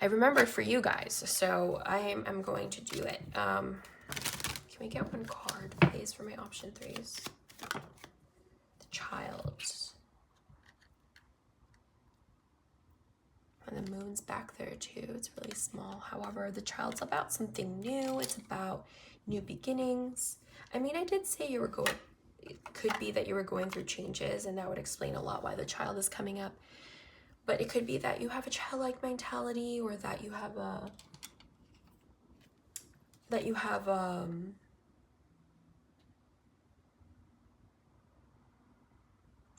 I remembered for you guys, so I'm going to do it. Can we get one card, please, for my option 3s? The Child. And the moon's back there too. It's really small. However, the Child's about something new. It's about new beginnings. I mean, I did say you were going, it could be that you were going through changes, and that would explain a lot why the Child is coming up. But it could be that you have a childlike mentality, or that you have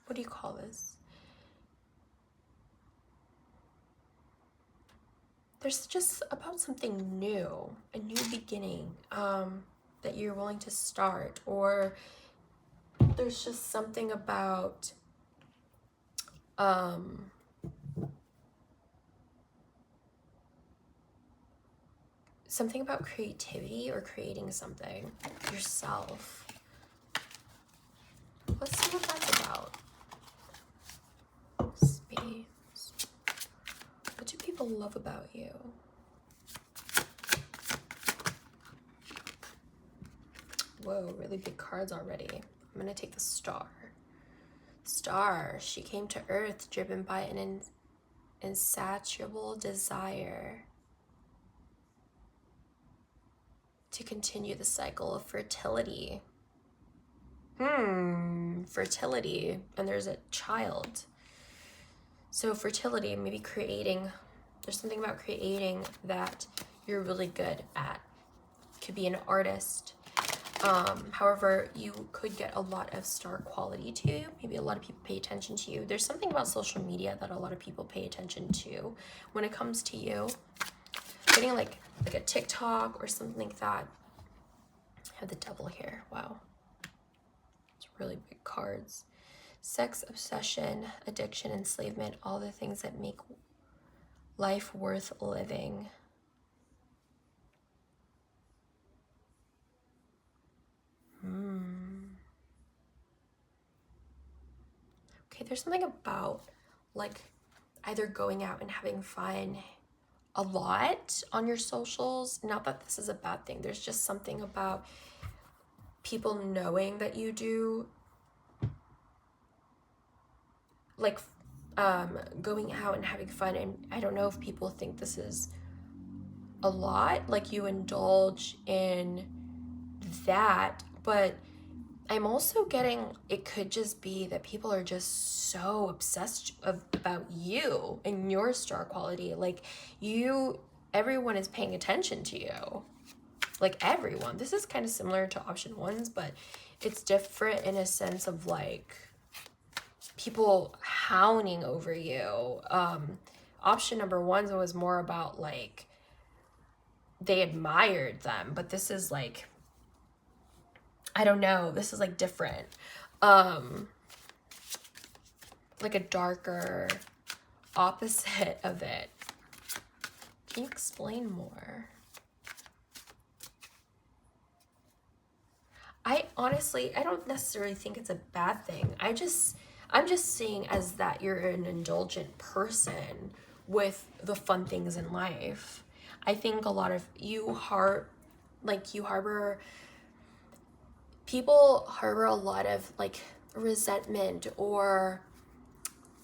what do you call this? There's just about something new, a new beginning, that you're willing to start, or there's just something about creativity, or creating something yourself. Let's see what that's about. Space. What do people love about you? Whoa, really big cards already. I'm gonna take the Star. Star, she came to Earth driven by an insatiable desire to continue the cycle of fertility. Fertility, and there's a child. So fertility, maybe creating, there's something about creating that you're really good at. Could be an artist. However, you could get a lot of star quality to you. Maybe a lot of people pay attention to you. There's something about social media that a lot of people pay attention to when it comes to you. Getting like a TikTok or something like that. I have the Devil here. Wow. It's really big cards. Sex, obsession, addiction, enslavement, all the things that make life worth living. Okay, there's something about like either going out and having fun a lot on your socials. Not that this is a bad thing. There's just something about people knowing that you do like going out and having fun. And I don't know if people think this is a lot, like you indulge in that, but I'm also getting, it could just be that people are just so obsessed about you and your star quality. Like everyone is paying attention to you. Like everyone. This is kind of similar to option ones, but it's different in a sense of like people hounding over you. Option number one was more about like they admired them, but this is like, I don't know, this is like different. Like a darker opposite of it. Can you explain more? I don't necessarily think it's a bad thing. I'm just seeing as that you're an indulgent person with the fun things in life. I think a lot of people harbor a lot of like resentment or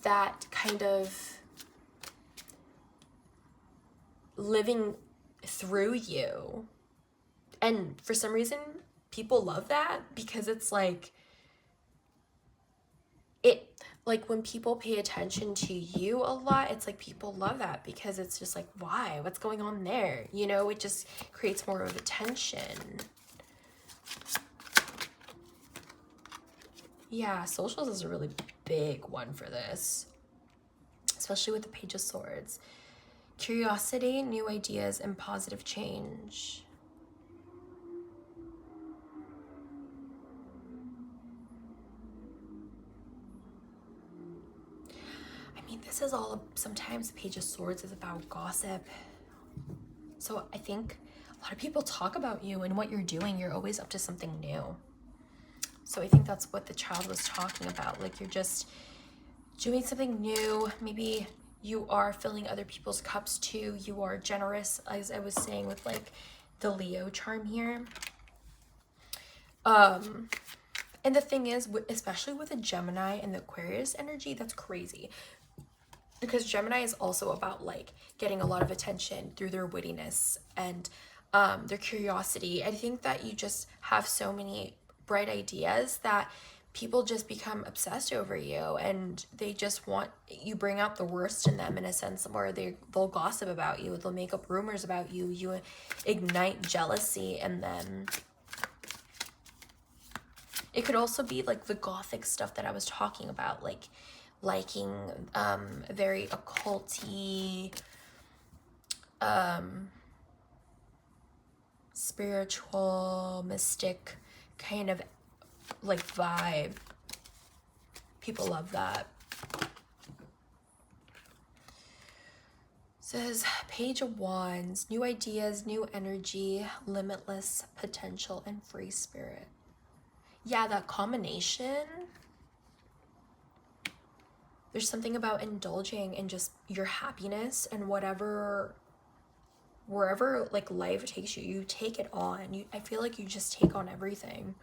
that kind of living through you. And for some reason, people love that because it's like, when people pay attention to you a lot, it's like people love that because it's just like, why? What's going on there? You know, it just creates more of attention. Yeah, socials is a really big one for this, especially with the Page of Swords. Curiosity, new ideas, and positive change. I mean, this is all, sometimes the Page of Swords is about gossip. So I think a lot of people talk about you and what you're doing. You're always up to something new. So I think that's what the child was talking about. Like you're just doing something new. Maybe you are filling other people's cups too. You are generous, as I was saying with like the Leo charm here. And the thing is, especially with a Gemini and the Aquarius energy, that's crazy. Because Gemini is also about like getting a lot of attention through their wittiness and their curiosity. I think that you just have so many bright ideas that people just become obsessed over you, and they just want, you bring out the worst in them in a sense where they'll gossip about you, they'll make up rumors about you, you ignite jealousy in them. It could also be like the gothic stuff that I was talking about, like liking very occulty, spiritual, mystic kind of like vibe. People love that. Says Page of Wands, new ideas, new energy, limitless potential, and free spirit. Yeah, that combination. There's something about indulging in just your happiness and wherever like life takes you, you take it on. I feel like you just take on everything,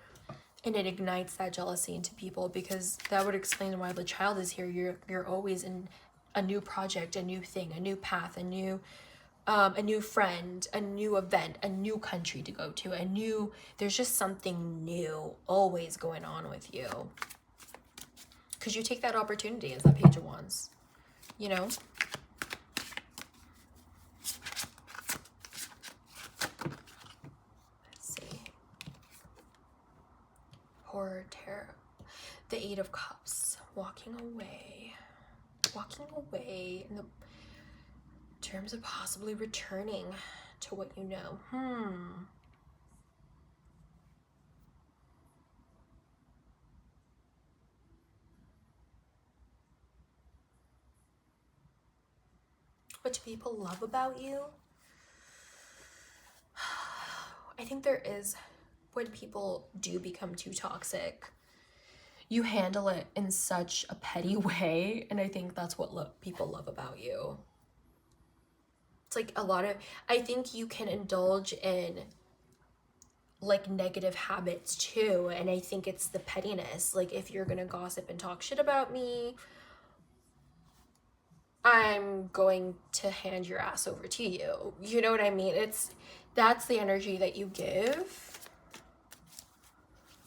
and it ignites that jealousy into people, because that would explain why the child is here. You're always in a new project, a new thing, a new path, a new friend, a new event, a new country to go to, there's just something new always going on with you. Because you take that opportunity as that Page of Wands, you know? Let's see. Horror, terror. The Eight of Cups. Walking away in the terms of possibly returning to what you know. What do people love about you? I think there is, when people do become too toxic, you handle it in such a petty way, and I think that's what people love about you. It's like a lot of, I think you can indulge in like negative habits too, and I think it's the pettiness. Like if you're gonna gossip and talk shit about me, I'm going to hand your ass over to you. You know what I mean? That's the energy that you give.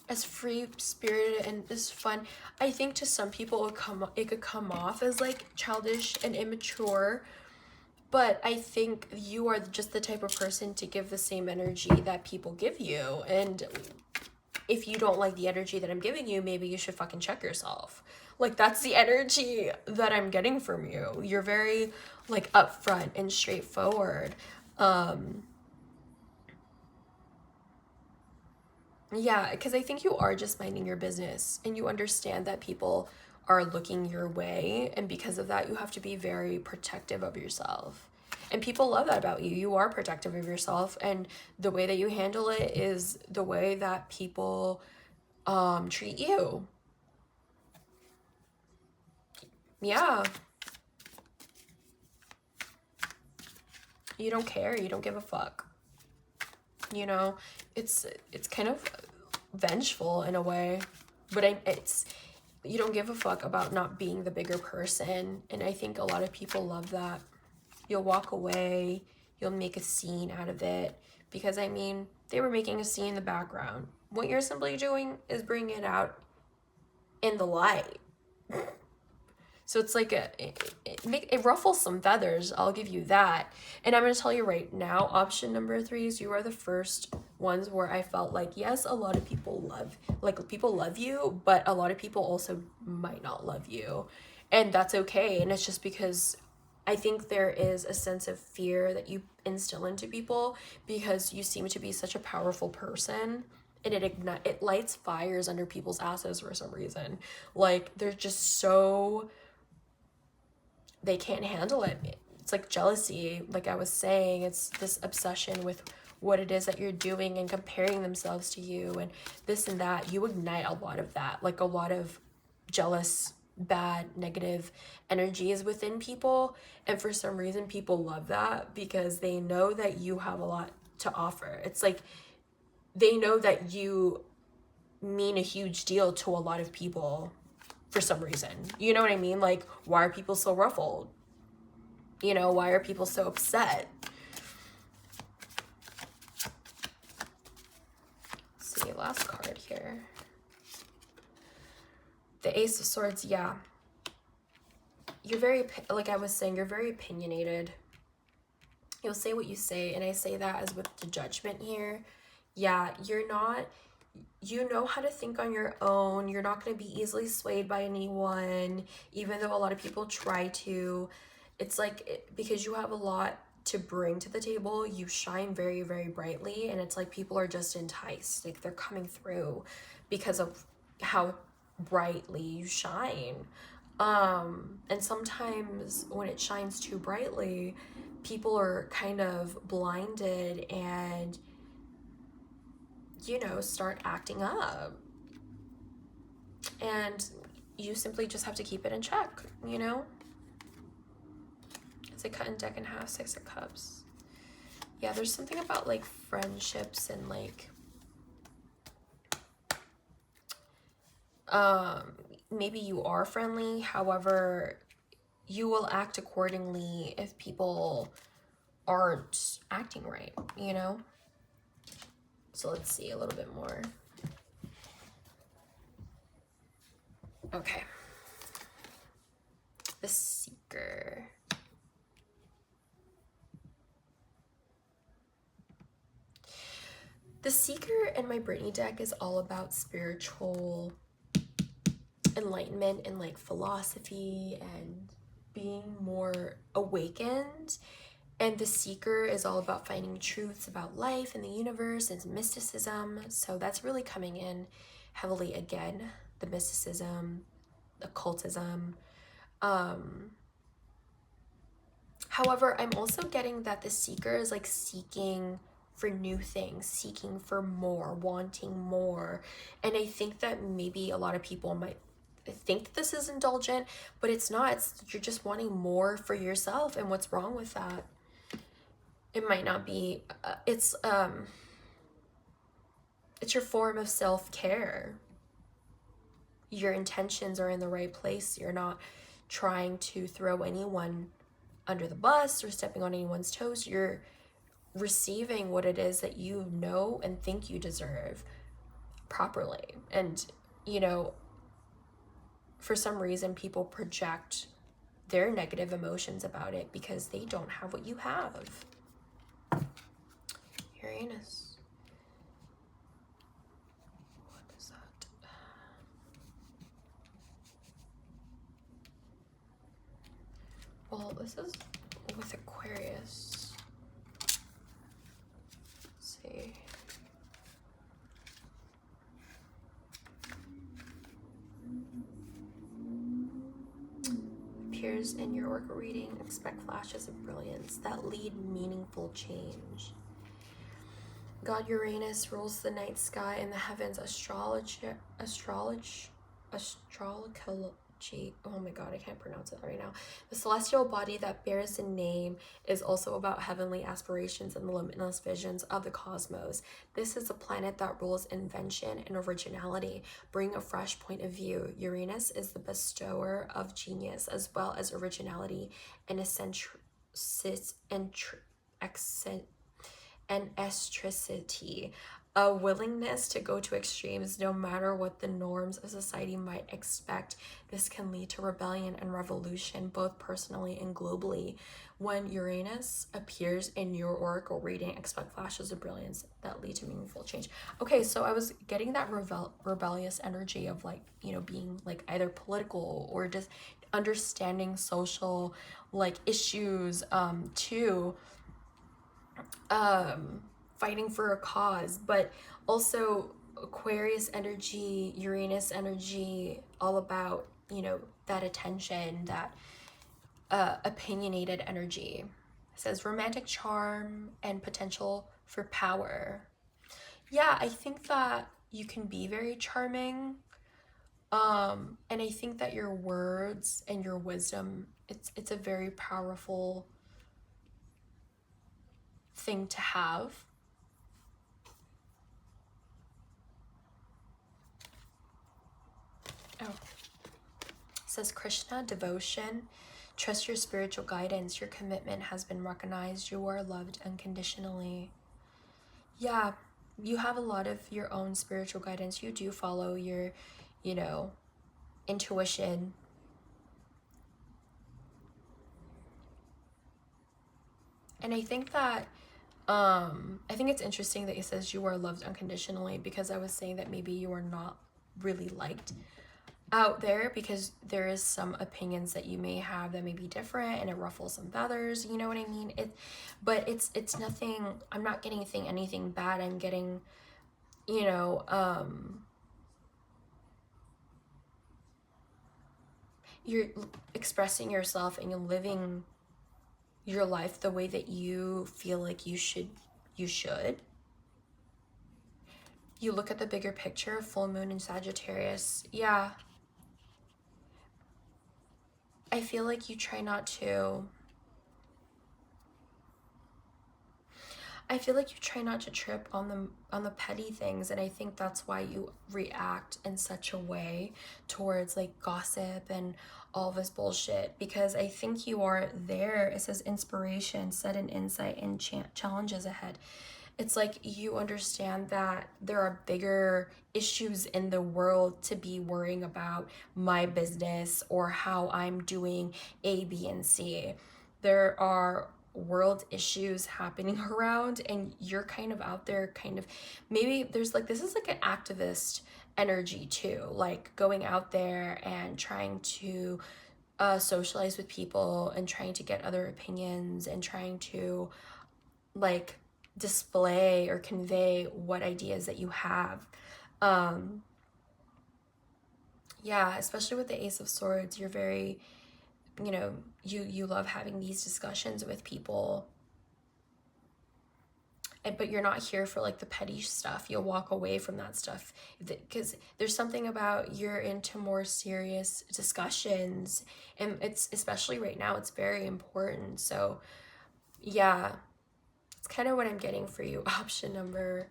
As free spirited and as fun. I think to some people it could come off as like childish and immature, but I think you are just the type of person to give the same energy that people give you. And if you don't like the energy that I'm giving you, maybe you should fucking check yourself. Like that's the energy that I'm getting from you. You're very like upfront and straightforward. Yeah, because I think you are just minding your business and you understand that people are looking your way. And because of that, you have to be very protective of yourself. And people love that about you. You are protective of yourself. And the way that you handle it is the way that people treat you. Yeah. You don't care. You don't give a fuck. You know, it's kind of vengeful in a way, but it's you don't give a fuck about not being the bigger person, and I think a lot of people love that. You'll walk away, you'll make a scene out of it, because I mean, they were making a scene in the background. What you're simply doing is bringing it out in the light. So it's like it ruffles some feathers, I'll give you that. And I'm going to tell you right now, option number 3 is you are the first ones where I felt like, yes, a lot of people love you, but a lot of people also might not love you. And that's okay. And it's just because I think there is a sense of fear that you instill into people because you seem to be such a powerful person. And it lights fires under people's asses for some reason. Like they're just so, they can't handle it. It's like jealousy, like I was saying. It's this obsession with what it is that you're doing and comparing themselves to you and this and that. You ignite a lot of that, like a lot of jealous, bad, negative energies within people. And for some reason, people love that because they know that you have a lot to offer. It's like they know that you mean a huge deal to a lot of people for some reason. You know what I mean? Like, why are people so ruffled? You know, why are people so upset? Let's see, last card here. The Ace of Swords, yeah. You're very, like I was saying, you're very opinionated. You'll say what you say, and I say that as with the Judgment here. Yeah, you're not, you know how to think on your own. You're not going to be easily swayed by anyone, even though a lot of people try to. It's like, because you have a lot to bring to the table, you shine very, very brightly, and it's like people are just enticed. Like they're coming through because of how brightly you shine. And sometimes when it shines too brightly, people are kind of blinded and, you know, start acting up. And you simply just have to keep it in check, you know? It's like cutting deck in half, 6 of Cups. Yeah, there's something about like friendships and like, maybe you are friendly, however, you will act accordingly if people aren't acting right, you know? So let's see a little bit more. Okay. The Seeker. The Seeker in my Brittany deck is all about spiritual enlightenment and like philosophy and being more awakened. And the Seeker is all about finding truths about life and the universe and mysticism. So that's really coming in heavily again. The mysticism, occultism. However, I'm also getting that the Seeker is like seeking for new things, seeking for more, wanting more. And I think that maybe a lot of people might think that this is indulgent, but it's not. You're just wanting more for yourself, and what's wrong with that? It might not be. It's your form of self-care. Your intentions are in the right place. You're not trying to throw anyone under the bus or stepping on anyone's toes. You're receiving what it is that you know and think you deserve properly. And, you know, for some reason, people project their negative emotions about it because they don't have what you have. Uranus. What is that? Well, this is with Aquarius. Let's see. Appears in your oracle reading. Expect flashes of brilliance that lead meaningful change. God Uranus rules the night sky and the heavens. Astrology. Oh my god, I can't pronounce it right now. The celestial body that bears the name is also about heavenly aspirations and the limitless visions of the cosmos. This is a planet that rules invention and originality. Bring a fresh point of view. Uranus is the bestower of genius as well as originality and eccentricity, a willingness to go to extremes no matter what the norms of society might expect. This can lead to rebellion and revolution, both personally and globally. When Uranus appears in your oracle reading, expect flashes of brilliance that lead to meaningful change. Okay, so I was getting that rebellious energy of, like, you know, being like either political or just understanding social like issues too, fighting for a cause, but also Aquarius energy, Uranus energy, all about, you know, that attention, that opinionated energy. It says romantic charm and potential for power. Yeah, I think that you can be very charming, and I think that your words and your wisdom, it's a very powerful thing to have. Oh, it says Krishna, devotion. Trust your spiritual guidance. Your commitment has been recognized. You are loved unconditionally. Yeah, you have a lot of your own spiritual guidance. You do follow your, you know, intuition. And I think that, I think it's interesting that it says you are loved unconditionally, because I was saying that maybe you are not really liked out there because there is some opinions that you may have that may be different and it ruffles some feathers, you know what I mean? But it's nothing. I'm not getting anything bad. I'm getting, you know, you're expressing yourself and you're living your life the way that you feel like you should. You look at the bigger picture, full moon in Sagittarius. Yeah, I feel like you try not to trip on the petty things, and I think that's why you react in such a way towards like gossip and all this bullshit, because I think you are there. It says inspiration, sudden insight, and challenges ahead. It's like you understand that there are bigger issues in the world to be worrying about my business or how I'm doing A, B, and C. There are world issues happening around, and you're kind of out there kind of, maybe there's like, this is like an activist energy too, like going out there and trying to socialize with people and trying to get other opinions and trying to like display or convey what ideas that you have. Yeah, especially with the Ace of Swords, you're very, you know, you love having these discussions with people. but you're not here for like the petty stuff. You'll walk away from that stuff because there's something about you're into more serious discussions, and it's, especially right now, it's very important. So yeah, it's kind of what I'm getting for you. Option number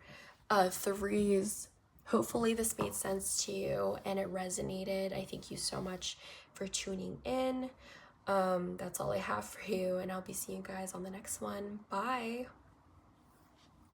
threes. Hopefully this made sense to you and it resonated. I thank you so much for tuning in. That's all I have for you, and I'll be seeing you guys on the next one. Bye.